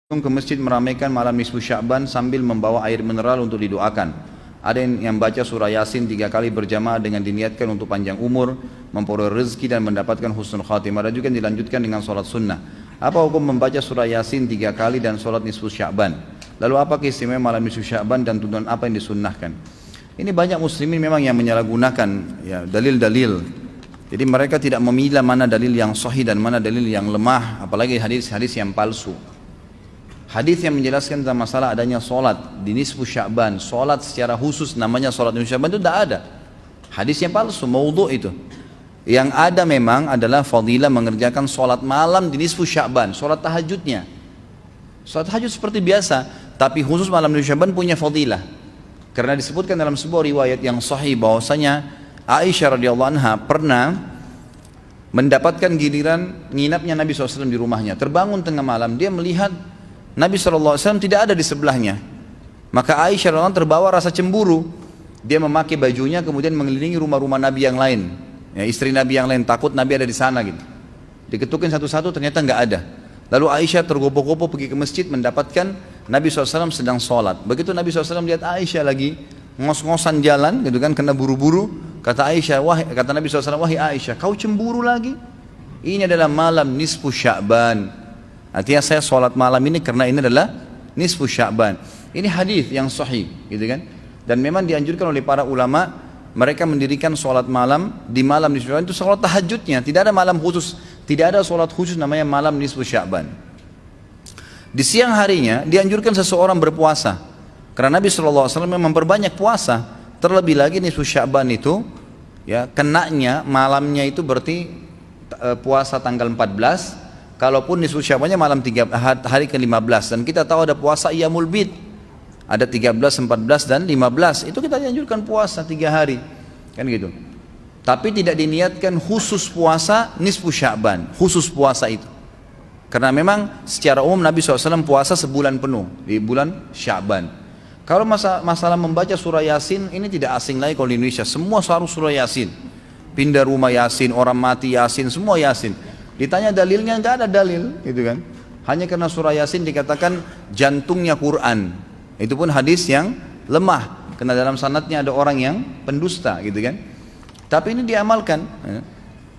ke masjid meramaikan malam nisfu Sya'ban sambil membawa air mineral untuk didoakan. Ada yang baca surah Yasin 3 kali berjamaah dengan diniatkan untuk panjang umur, memperoleh rezeki dan mendapatkan husnul khatimah. Ada juga yang dilanjutkan dengan sholat sunnah. Apa hukum membaca surah Yasin 3 kali dan sholat nisfu Sya'ban? Lalu apa keistimewaan malam nisfu Sya'ban dan tuntunan apa yang disunnahkan? Ini banyak muslimin memang yang menyalahgunakan ya, dalil-dalil. Jadi mereka tidak memilah mana dalil yang sahih dan mana dalil yang lemah, apalagi hadis-hadis yang palsu. Hadis yang menjelaskan tentang masalah adanya solat di nisfu Sya'ban, solat secara khusus namanya solat nisfu Sya'ban itu tidak ada. Hadisnya palsu, maudhu' itu. Yang ada memang adalah fadilah mengerjakan solat malam di nisfu Sya'ban, solat tahajudnya. Solat tahajud seperti biasa, tapi khusus malam nisfu Sya'ban punya fadilah. Karena disebutkan dalam sebuah riwayat yang sahih bahwasanya Aisyah radhiyallahu anha pernah mendapatkan giliran nginapnya Nabi SAW di rumahnya. Terbangun tengah malam, dia melihat Nabi SAW tidak ada di sebelahnya. Maka Aisyah radhiyallahu anha terbawa rasa cemburu. Dia memakai bajunya kemudian mengelilingi rumah-rumah Nabi yang lain, ya, istri Nabi yang lain, takut Nabi ada di sana gitu. Diketukin satu-satu, ternyata nggak ada. Lalu Aisyah tergopoh-gopoh pergi ke masjid mendapatkan Nabi SAW sedang sholat. Begitu Nabi SAW lihat Aisyah lagi ngos-ngosan jalan gitu kan, kena buru-buru. Kata Nabi SAW, wahai Aisyah, kau cemburu lagi? Ini adalah malam nisfu Sya'ban. Artinya saya sholat malam ini karena ini adalah nisfu Sya'ban. Ini hadis yang sahih, gitu kan? Dan memang dianjurkan oleh para ulama, mereka mendirikan sholat malam di malam nisfu Sya'ban itu sholat tahajudnya. Tidak ada malam khusus, tidak ada sholat khusus namanya malam nisfu Sya'ban. Di siang harinya dianjurkan seseorang berpuasa, karena Nabi SAW memang memperbanyak puasa. Terlebih lagi nisfu Sya'ban itu, ya kenanya malamnya itu berarti puasa tanggal 14. Kalaupun nisfu Sya'bannya malam hari ke-15, dan kita tahu ada puasa Iyamul Bid, ada 13, 14 dan 15, itu kita dianjurkan puasa 3 hari kan gitu. Tapi tidak diniatkan khusus puasa nisfu Sya'ban, khusus puasa itu, karena memang secara umum Nabi SAW puasa sebulan penuh di bulan Sya'ban. Kalau masalah membaca surah Yasin, ini tidak asing lagi kalau di Indonesia, semua harus surah Yasin, pindah rumah Yasin, orang mati Yasin, semua Yasin. Ditanya dalilnya, nggak ada dalil, gitu kan? Hanya karena surah Yasin dikatakan jantungnya Quran. Itu pun hadis yang lemah, karena dalam sanadnya ada orang yang pendusta, gitu kan? Tapi ini diamalkan. Ya.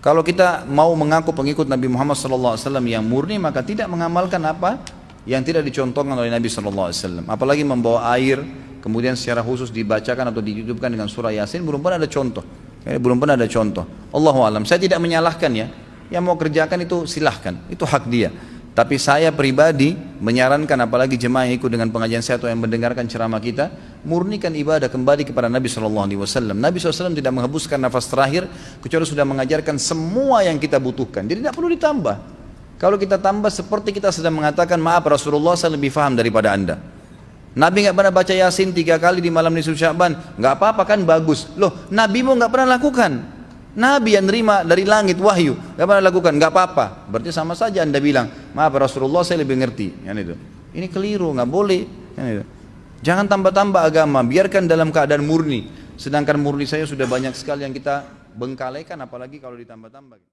Kalau kita mau mengaku pengikut Nabi Muhammad SAW yang murni, maka tidak mengamalkan apa yang tidak dicontohkan oleh Nabi SAW. Apalagi membawa air, kemudian secara khusus dibacakan atau ditutupkan dengan surah Yasin, belum pernah ada contoh. Ya, belum pernah ada contoh. Allahu a'lam. Saya tidak menyalahkan ya. Yang mau kerjakan itu silahkan, itu hak dia. Tapi saya pribadi menyarankan, apalagi jemaah yang ikut dengan pengajian saya atau yang mendengarkan ceramah kita, murnikan ibadah kembali kepada Nabi SAW. Nabi SAW tidak menghembuskan nafas terakhir kecuali sudah mengajarkan semua yang kita butuhkan. Jadi tidak perlu ditambah. Kalau kita tambah seperti kita sedang mengatakan, maaf Rasulullah saya lebih faham daripada anda. Nabi nggak pernah baca Yasin 3 kali di malam nisfu Sya'ban, nggak apa-apa kan, bagus. Loh, Nabi mau nggak pernah lakukan. Nabi yang nerima dari langit wahyu, gak pernah lakukan, gak apa-apa. Berarti sama saja anda bilang, maaf Rasulullah saya lebih ngerti. Itu. Ini keliru, gak boleh. Itu. Jangan tambah-tambah agama, biarkan dalam keadaan murni. Sedangkan murni saya sudah banyak sekali yang kita bengkalaikan, apalagi kalau ditambah-tambah.